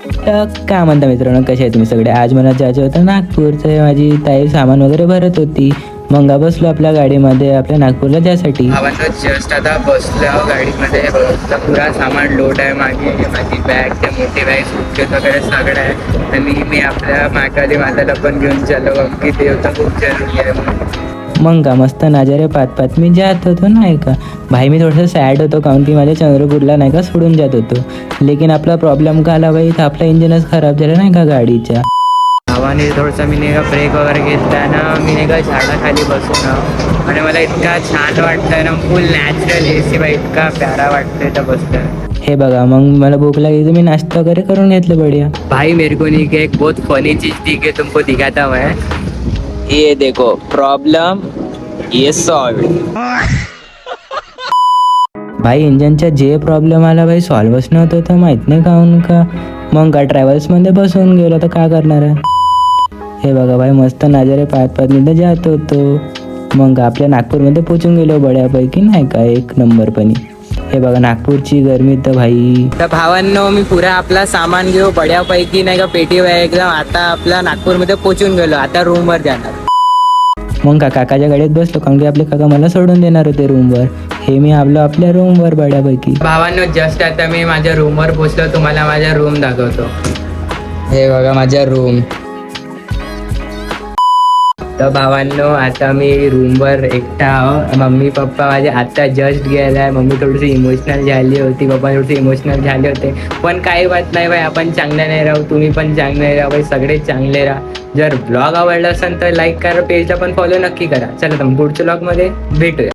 तर काय म्हणता मित्रांनो, कसे आहे तुम्ही सगळे? आज मला जायचं होतं नागपूरचं. माझी ताई सामान वगैरे भरत होती. मग बसलो आपल्या गाडीमध्ये आपल्या नागपूरला जायसाठी. जस्ट आता बसलो गाडीमध्ये, बघितलं पुरा सामान लोड आहे. मागे माझी बॅग, त्या मोठी बॅग, सुटकेस वगैरे सगळं आहे. आणि मी आपल्या माकाली माताला पण घेऊन चाललो, की ते होतं खूप जरुरी आहे म्हणून. मग का मस्त नजारे पाहत पाहत मी जात होतो नाही का. भाई मी थोडंसं सॅड होतो, काऊन की माझ्या चंद्रपूरला नाही का सोडून जात होतो. लेकिन आपला प्रॉब्लेम का आला भाई, तर आपला इंजिनच खराब झाला नाही का गाडीच्या. भावाने थोडंसं मी नाही का ब्रेक वगैरे घेतला ना, मी नाही का झाडाखाली बसून आणि मला इतका छान वाटतं ना, फुल नॅचरल AC बाई, इतका प्यारा वाटतंय तर बसलं. हे बघा, मग मला भूक लागली तर मी नाश्ता वगैरे करून घेतलं बढिया. भाई मेरे को नहीं एक बहुत फनी चीज दिखे, तुमको दिखाता मैं. ये देखो प्रॉब्लम ये सॉल्व. भाई इंजनचा जे प्रॉब्लेम आला भाई, सॉल्वच नव्हतं तर माहीत नाही काहून का. मग का ट्रॅव्हल्समध्ये बसून गेलो तर काय करणार आहे. हे बघा भाई, मस्त नजारे पाहत पाहत मी तर जात होतो. मग आपल्या नागपूरमध्ये पोचून गेलो बड्यापैकी नाही का, एक नंबरपणी. हे बघा नागपूरची गरमी तर भाई. तर भावांनो, मी पुरा आपला सामान घेऊ बड्यापैकी नाही का, पेटी एकदम आता आपला नागपूरमध्ये पोचून गेलो. आता रूमवर जाणार. मग काकाच्या गाडीत बसलो, कारण की आपले काका मला सोडून देणार होते रूमवर. हे मी आलो आपल्या रूमवर बड्यापैकी. भावांनो, जस्ट आता मी माझ्या रूमवर पोचलो. तुम्हाला माझ्या रूम दाखवतो. हे बघा माझ्या रूम. तर भावांनो, आता मी रूमवर एकटा आहो. मम्मी पप्पा माझे आता जस्ट गेलाय. मम्मी थोडीशी इमोशनल झाली होती, पप्पा थोडेसे इमोशनल झाले होते. पण काही बात नाही भाई, आपण चांगले नाही राहू. तुम्ही पण चांगले राहा भाई, सगळे चांगले राहा. जर ब्लॉग आवडला असेल तर लाईक करा, पेजला पण फॉलो नक्की करा. चला तर पुढच्या ब्लॉगमध्ये भेटूया.